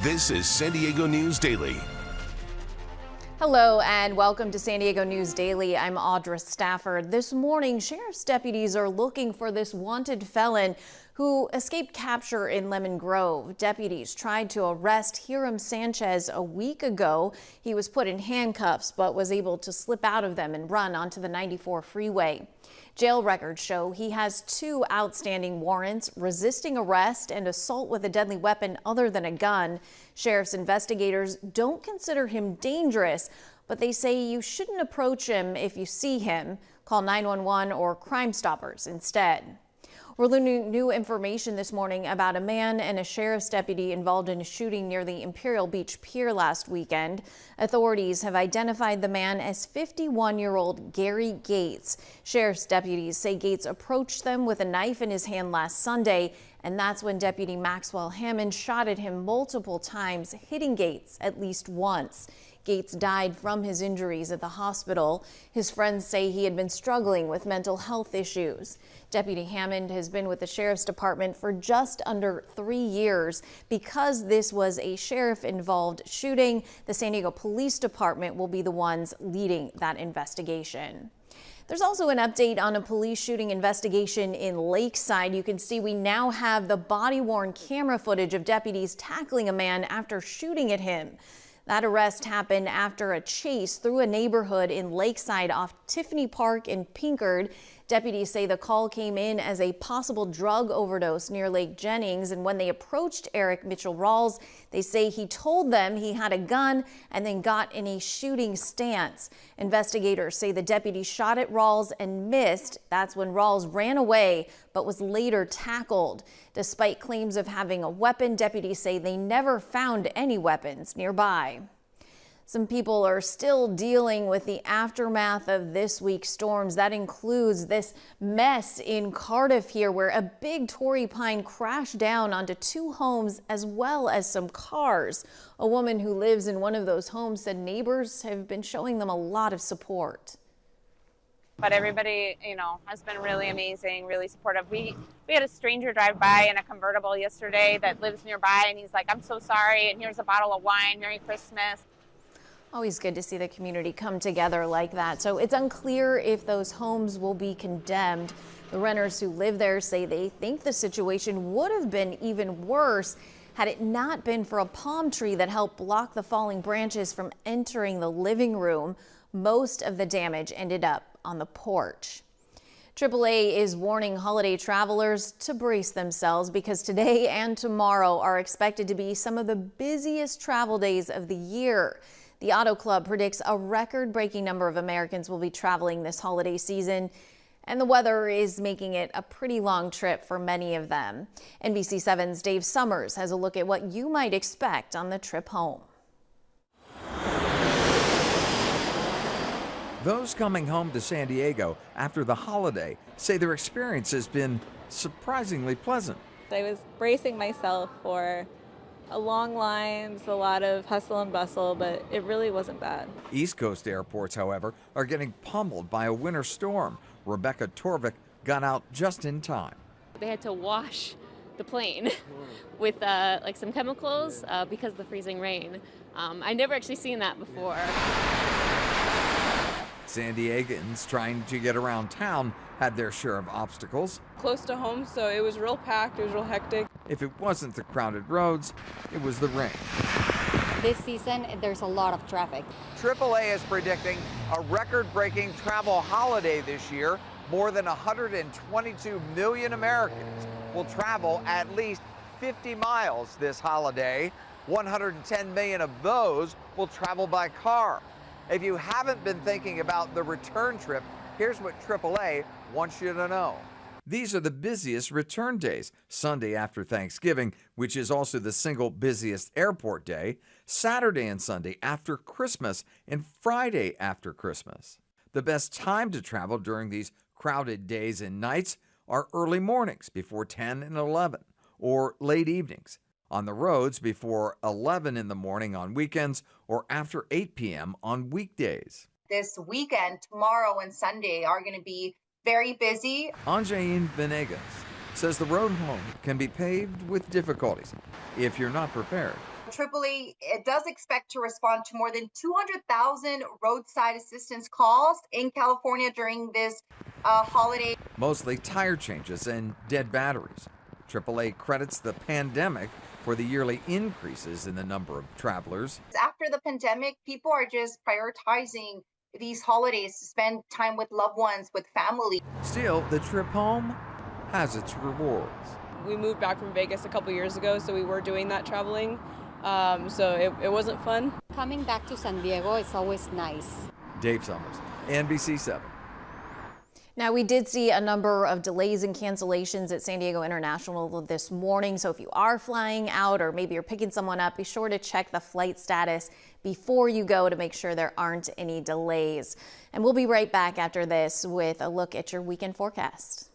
This is San Diego News Daily. Hello and welcome to San Diego News Daily. I'm Audra Stafford. This morning, sheriff's deputies are looking for this wanted felon who escaped capture in Lemon Grove. Deputies tried to arrest Hiram Sanchez a week ago. He was put in handcuffs but was able to slip out of them and run onto the 94 freeway. Jail records show he has 2 outstanding warrants: resisting arrest and assault with a deadly weapon other than a gun. Sheriff's investigators don't consider him dangerous, but they say you shouldn't approach him if you see him. Call 911 or Crime Stoppers instead. We're learning new information this morning about a man and a sheriff's deputy involved in a shooting near the Imperial Beach pier last weekend. Authorities have identified the man as 51-year-old Gary Gates. Sheriff's deputies say Gates approached them with a knife in his hand last Sunday, and that's when Deputy Maxwell Hammond shot at him multiple times, hitting Gates at least once. Gates died from his injuries at the hospital. His friends say he had been struggling with mental health issues. Deputy Hammond has been with the Sheriff's Department for just under 3 years. Because this was a sheriff-involved shooting, the San Diego Police Department will be the ones leading that investigation. There's also an update on a police shooting investigation in Lakeside. You can see we now have the body-worn camera footage of deputies tackling a man after shooting at him. That arrest happened after a chase through a neighborhood in Lakeside off Tiffany Park in Pinkard. Deputies say the call came in as a possible drug overdose near Lake Jennings, and when they approached Eric Mitchell Rawls, they say he told them he had a gun and then got in a shooting stance. Investigators say the deputy shot at Rawls and missed. That's when Rawls ran away but was later tackled. Despite claims of having a weapon, deputies say they never found any weapons nearby. Some people are still dealing with the aftermath of this week's storms. That includes this mess in Cardiff here, where a big Torrey pine crashed down onto 2 homes as well as some cars. A woman who lives in one of those homes said neighbors have been showing them a lot of support. But everybody, has been really amazing, really supportive. We had a stranger drive by in a convertible yesterday that lives nearby, and he's like, "I'm so sorry, and here's a bottle of wine, Merry Christmas." Always good to see the community come together like that. So it's unclear if those homes will be condemned. The renters who live there say they think the situation would have been even worse had it not been for a palm tree that helped block the falling branches from entering the living room. Most of the damage ended up on the porch. AAA is warning holiday travelers to brace themselves because today and tomorrow are expected to be some of the busiest travel days of the year. The Auto Club predicts a record-breaking number of Americans will be traveling this holiday season, and the weather is making it a pretty long trip for many of them. NBC 7's Dave Summers has a look at what you might expect on the trip home. Those coming home to San Diego after the holiday say their experience has been surprisingly pleasant. I was bracing myself for long lines, a lot of hustle and bustle, but it really wasn't bad. East Coast airports, however, are getting pummeled by a winter storm. Rebecca Torvik got out just in time. They had to wash the plane with some chemicals because of the freezing rain. I never actually seen that before. San Diegans trying to get around town had their share of obstacles. Close to home, so it was real packed, it was real hectic. If it wasn't the crowded roads, it was the rain. This season, there's a lot of traffic. AAA is predicting a record-breaking travel holiday this year. More than 122 million Americans will travel at least 50 miles this holiday. 110 million of those will travel by car. If you haven't been thinking about the return trip, here's what AAA wants you to know. These are the busiest return days: Sunday after Thanksgiving, which is also the single busiest airport day, Saturday and Sunday after Christmas, and Friday after Christmas. The best time to travel during these crowded days and nights are early mornings before 10 and 11, or late evenings on the roads before 11 in the morning on weekends, or after 8 p.m. on weekdays. This weekend, tomorrow and Sunday, are going to be very busy. Anjain Venegas says the road home can be paved with difficulties if you're not prepared. AAA it does expect to respond to more than 200,000 roadside assistance calls in California during this holiday. Mostly tire changes and dead batteries. AAA credits the pandemic for the yearly increases in the number of travelers. After the pandemic, people are just prioritizing these holidays to spend time with loved ones, with family. Still, the trip home has its rewards. We moved back from Vegas a couple years ago, so we were doing that traveling. So it wasn't fun. Coming back to San Diego is always nice. Dave Summers, NBC 7. Now, we did see a number of delays and cancellations at San Diego International this morning. So if you are flying out or maybe you're picking someone up, be sure to check the flight status before you go to make sure there aren't any delays. And we'll be right back after this with a look at your weekend forecast.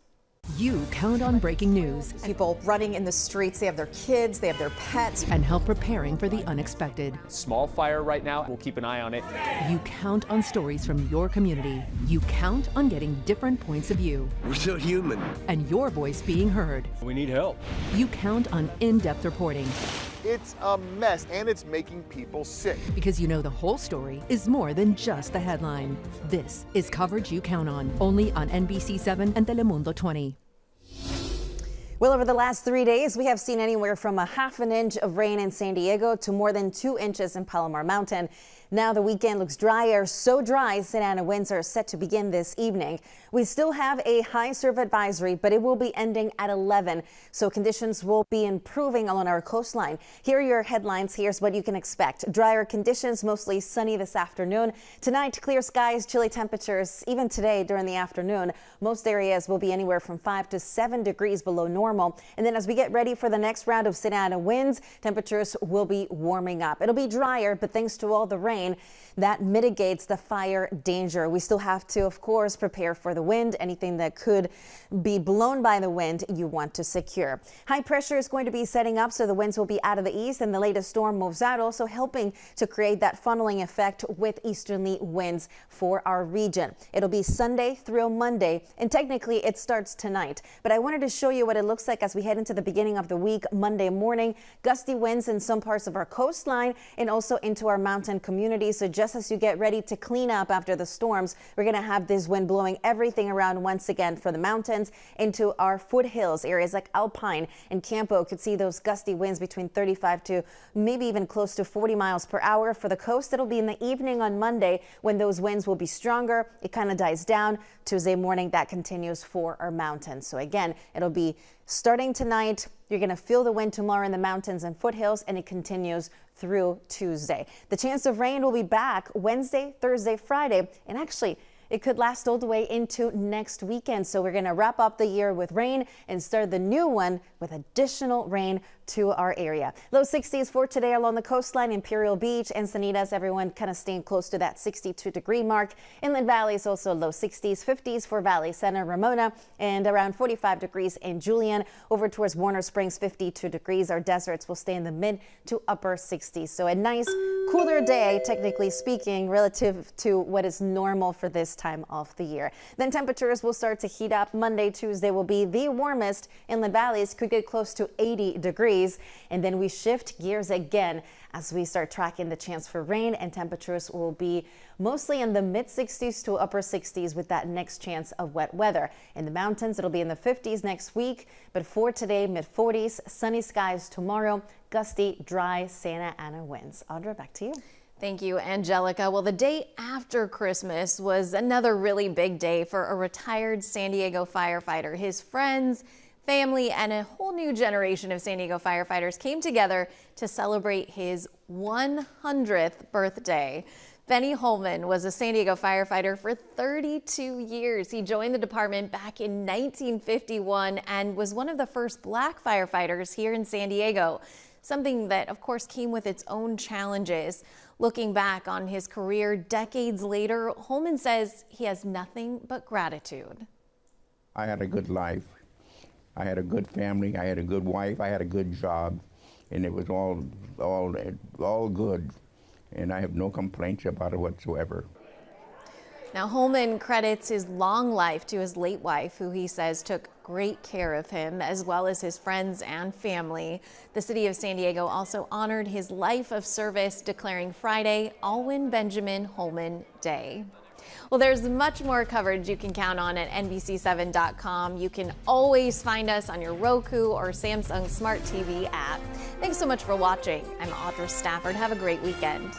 You count on breaking news. People running in the streets, they have their kids, they have their pets. And help preparing for the unexpected. Small fire right now, we'll keep an eye on it. You count on stories from your community. You count on getting different points of view. We're still human. And your voice being heard. We need help. You count on in-depth reporting. It's a mess, and it's making people sick. Because you know the whole story is more than just the headline. This is coverage you count on, only on NBC 7 and Telemundo 20. Well, over the last 3 days, we have seen anywhere from a ½ an inch of rain in San Diego to more than 2 inches in Palomar Mountain. Now the weekend looks drier, so dry Santa Ana winds are set to begin this evening. We still have a high surf advisory, but it will be ending at 11, so conditions will be improving along our coastline. Here are your headlines. Here's what you can expect. Drier conditions, mostly sunny this afternoon. Tonight, clear skies, chilly temperatures, even today during the afternoon. Most areas will be anywhere from 5 to 7 degrees below normal. And then as we get ready for the next round of Santa Ana winds, temperatures will be warming up. It'll be drier, but thanks to all the rain, that mitigates the fire danger. We still have to, of course, prepare for the wind. Anything that could be blown by the wind, you want to secure. High pressure is going to be setting up, so the winds will be out of the east, and the latest storm moves out, also helping to create that funneling effect with easterly winds for our region. It'll be Sunday through Monday, and technically it starts tonight. But I wanted to show you what it looks like as we head into the beginning of the week, Monday morning. Gusty winds in some parts of our coastline and also into our mountain community. So just as you get ready to clean up after the storms, we're going to have this wind blowing everything around once again for the mountains into our foothills. Areas like Alpine and Campo could see those gusty winds between 35 to maybe even close to 40 miles per hour. For the coast, it'll be in the evening on Monday when those winds will be stronger. It kind of dies down. Tuesday morning, that continues for our mountains. So again, it'll be starting tonight. You're going to feel the wind tomorrow in the mountains and foothills, and it continues through Tuesday. The chance of rain will be back Wednesday, Thursday, Friday, and actually it could last all the way into next weekend. So we're going to wrap up the year with rain and start the new one with additional rain to our area. Low 60s for today along the coastline, Imperial Beach, Encinitas, everyone kind of staying close to that 62-degree mark. Inland valleys also low 60s, 50s for Valley Center, Ramona, and around 45 degrees in Julian. Over towards Warner Springs, 52 degrees. Our deserts will stay in the mid to upper 60s. So a nice cooler day, technically speaking, relative to what is normal for this time of the year. Then temperatures will start to heat up. Monday, Tuesday will be the warmest. Inland valleys could get close to 80 degrees. And then we shift gears again as we start tracking the chance for rain, and temperatures will be mostly in the mid 60s to upper 60s with that next chance of wet weather. In the mountains, it'll be in the 50s next week, but for today, mid 40s, sunny skies tomorrow, gusty, dry Santa Ana winds. Audra, back to you. Thank you, Angelica. Well, the day after Christmas was another really big day for a retired San Diego firefighter. His friends, family, and a whole new generation of San Diego firefighters came together to celebrate his 100th birthday. Benny Holman was a San Diego firefighter for 32 years. He joined the department back in 1951 and was one of the first Black firefighters here in San Diego, something that, of course, came with its own challenges. Looking back on his career decades later, Holman says he has nothing but gratitude. I had a good life. I had a good family. I had a good wife. I had a good job, and it was all good. And I have no complaints about it whatsoever. Now, Holman credits his long life to his late wife, who he says took great care of him, as well as his friends and family. The city of San Diego also honored his life of service, declaring Friday Alwyn Benjamin Holman Day. Well, there's much more coverage you can count on at NBC7.com. You can always find us on your Roku or Samsung Smart TV app. Thanks so much for watching. I'm Audra Stafford. Have a great weekend.